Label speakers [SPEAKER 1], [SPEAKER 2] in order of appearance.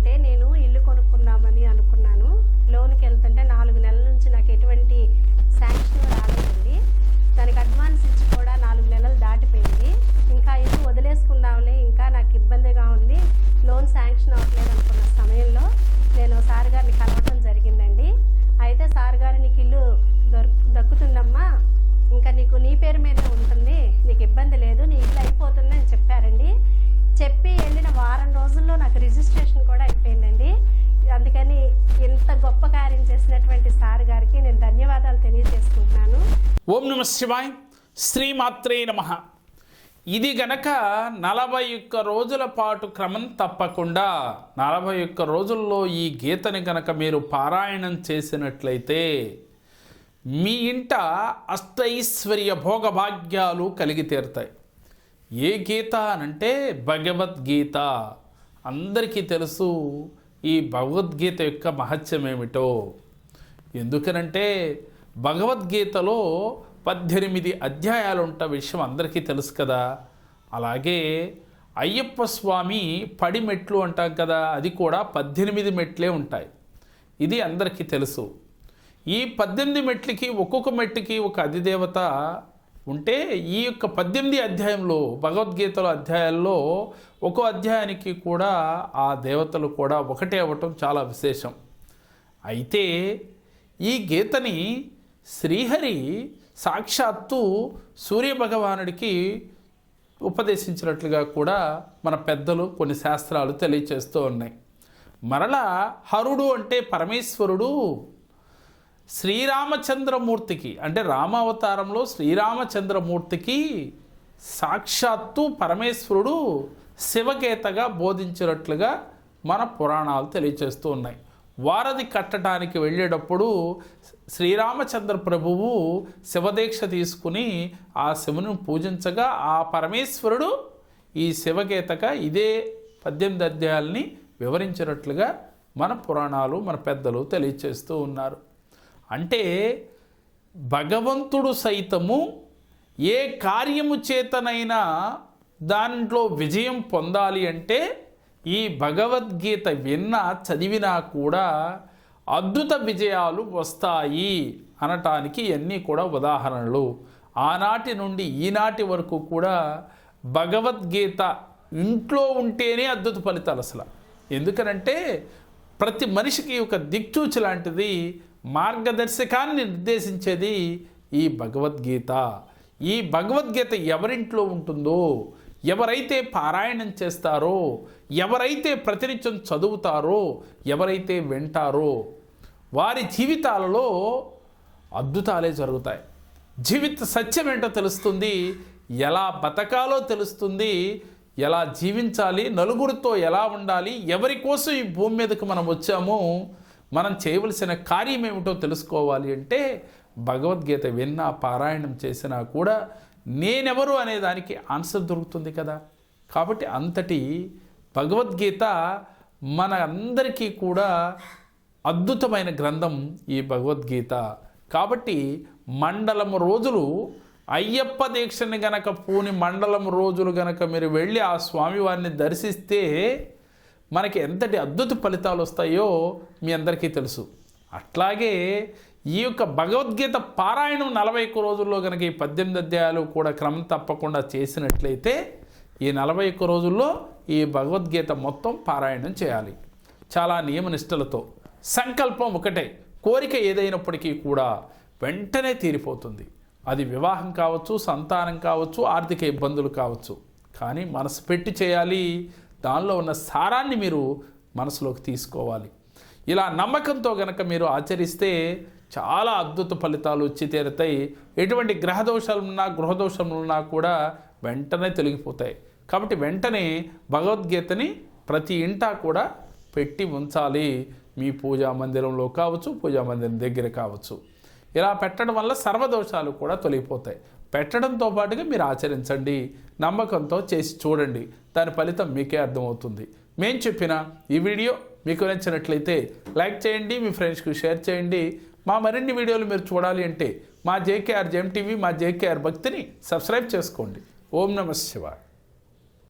[SPEAKER 1] వెళ్తుంటే నేను ఇల్లు కొనుక్కుందామని అనుకున్నాను. లోన్కి వెళ్తుంటే 4 నెలల నుంచి నాకు ఎటువంటి శాంక్షన్ రాలేదండి. దానికి అడ్వాన్స్ ఇచ్చి కూడా 4 నెలలు దాటిపోయింది. ఇంకా ఇల్లు వదిలేసుకుందాంలే, ఇంకా నాకు ఇబ్బందిగా ఉంది, లోన్ శాంక్షన్ అవ్వట్లేదు అనుకున్న సమయంలో నేను సార్ గారిని కలవటం జరిగిందండి. అయితే సార్ గారు నీకు ఇల్లు దక్కుతుందమ్మా, ఇంకా నీకు నీ పేరు మీదే ఉంటుంది, నీకు ఇబ్బంది లేదు, నీ ఇల్లు అయిపోతుంది అని చెప్పారండి. చెప్పి వెళ్ళిన వారం రోజుల్లో నాకు రిజిస్ట్రేషన్ కూడా అయిపోయిందండి. అందుకని ఇంత గొప్ప కార్యం చేసినటువంటి సార్ గారికి నేను ధన్యవాదాలు తెలియజేసుకుంటున్నాను.
[SPEAKER 2] ఓం నమ శివాయ్, శ్రీమాత్రే నమః. ఇది గనక 41 రోజుల పాటు క్రమం తప్పకుండా 41 రోజుల్లో ఈ గీతని గనక మీరు పారాయణం చేసినట్లయితే మీ ఇంట అష్టైశ్వర్య భోగభాగ్యాలు కలిగి తీరుతాయి. ఏ గీత అనంటే భగవద్గీత. అందరికీ తెలుసు ఈ భగవద్గీత యొక్క మహత్యం ఏమిటో. ఎందుకనంటే భగవద్గీతలో 18 అధ్యాయాలు ఉంట విషయం అందరికీ తెలుసు కదా. అలాగే అయ్యప్ప స్వామి పడి మెట్లు అంటాం కదా, అది కూడా 18 మెట్లే ఉంటాయి. ఇది అందరికీ తెలుసు. ఈ 18 మెట్లకి ఒక్కొక్క మెట్టుకి ఒక అధిదేవత ఉంటే ఈ యొక్క 18 అధ్యాయంలో భగవద్గీతలో అధ్యాయాల్లో ఒక్కో అధ్యాయానికి కూడా ఆ దేవతలు కూడా ఒకటే అవ్వటం చాలా విశేషం. అయితే ఈ గీతని శ్రీహరి సాక్షాత్తు సూర్యభగవానుడికి ఉపదేశించినట్లుగా కూడా మన పెద్దలు కొన్ని శాస్త్రాలు తెలియచేస్తూ ఉన్నాయి. మరలా హరుడు అంటే పరమేశ్వరుడు శ్రీరామచంద్రమూర్తికి, అంటే రామావతారంలో శ్రీరామచంద్రమూర్తికి సాక్షాత్తు పరమేశ్వరుడు శివగీతగా బోధించినట్లుగా మన పురాణాలు తెలియచేస్తూ ఉన్నాయి. వారధి కట్టడానికి వెళ్ళేటప్పుడు శ్రీరామచంద్ర ప్రభువు శివదీక్ష తీసుకుని ఆ శివుని పూజించగా ఆ పరమేశ్వరుడు ఈ శివగీతగా ఇదే 18 అధ్యాయాల్ని వివరించినట్లుగా మన పురాణాలు మన పెద్దలు తెలియచేస్తూ ఉన్నారు. అంటే భగవంతుడు సైతము ఏ కార్యము చేతనైనా దాంట్లో విజయం పొందాలి అంటే ఈ భగవద్గీత విన్నా చదివినా కూడా అద్భుత విజయాలు వస్తాయి అనటానికి ఇవన్నీ కూడా ఉదాహరణలు. ఆనాటి నుండి ఈనాటి వరకు కూడా భగవద్గీత ఇంట్లో ఉంటేనే అద్భుత ఫలితాలు అసలు. ఎందుకనంటే ప్రతి మనిషికి ఒక దిక్చూచి లాంటిది, మార్గదర్శకాన్ని నిర్దేశించేది ఈ భగవద్గీత. ఈ భగవద్గీత ఎవరింట్లో ఉంటుందో, ఎవరైతే పారాయణం చేస్తారో, ఎవరైతే ప్రతినిత్యం చదువుతారో, ఎవరైతే వింటారో వారి జీవితాలలో అద్భుతాలే జరుగుతాయి. జీవిత సత్యం ఏంటో తెలుస్తుంది, ఎలా బతకాలో తెలుస్తుంది, ఎలా జీవించాలి, నలుగురితో ఎలా ఉండాలి, ఎవరి కోసం ఈ భూమి మీదకు మనం వచ్చామో, మనం చేయవలసిన కార్యం ఏమిటో తెలుసుకోవాలి అంటే భగవద్గీత విన్నా పారాయణం చేసినా కూడా నేనెవరు అనే దానికి ఆన్సర్ దొరుకుతుంది కదా. కాబట్టి అంతటి భగవద్గీత మన అందరికీ కూడా అద్భుతమైన గ్రంథం ఈ భగవద్గీత. కాబట్టి మండలం రోజులు అయ్యప్ప దీక్షని గనక పూని మండలం రోజులు గనక మీరు వెళ్ళి ఆ స్వామివారిని దర్శిస్తే మనకి ఎంతటి అద్భుత ఫలితాలు వస్తాయో మీ అందరికీ తెలుసు. అట్లాగే ఈ యొక్క భగవద్గీత పారాయణం 41 రోజుల్లో కనుక ఈ 18 అధ్యాయాలు కూడా క్రమం తప్పకుండా చేసినట్లయితే ఈ 41 రోజుల్లో ఈ భగవద్గీత మొత్తం పారాయణం చేయాలి చాలా నియమనిష్టలతో. సంకల్పం ఒకటే, కోరిక ఏదైనప్పటికీ కూడా వెంటనే తీరిపోతుంది. అది వివాహం కావచ్చు, సంతానం కావచ్చు, ఆర్థిక ఇబ్బందులు కావచ్చు. కానీ మనసు పెట్టి చేయాలి, దానిలో ఉన్న సారాన్ని మీరు మనసులోకి తీసుకోవాలి. ఇలా నమ్మకంతో గనక మీరు ఆచరిస్తే చాలా అద్భుత ఫలితాలు వచ్చి తీరుతాయి. ఎటువంటి గ్రహదోషాలున్నా గృహదోషాలున్నా కూడా వెంటనే తొలగిపోతాయి. కాబట్టి వెంటనే భగవద్గీతని ప్రతి ఇంటా కూడా పెట్టి ఉంచాలి. మీ పూజా మందిరంలో కావచ్చు, పూజా మందిరం దగ్గర కావచ్చు. ఇలా పెట్టడం వల్ల సర్వదోషాలు కూడా తొలగిపోతాయి. పెట్టడంతో పాటుగా మీరు ఆచరించండి, నమ్మకంతో చేసి చూడండి, దాని ఫలితం మీకే అర్థమవుతుంది. మేము చెప్పిన ఈ వీడియో మీకు నచ్చినట్లయితే లైక్ చేయండి, మీ ఫ్రెండ్స్కి షేర్ చేయండి. మా మరిన్ని వీడియోలు మీరు చూడాలి అంటే మా జేకేఆర్ జెమ్ టీవీ, మా జేకేఆర్ భక్తిని సబ్స్క్రైబ్ చేసుకోండి. ఓం నమః శివాయ.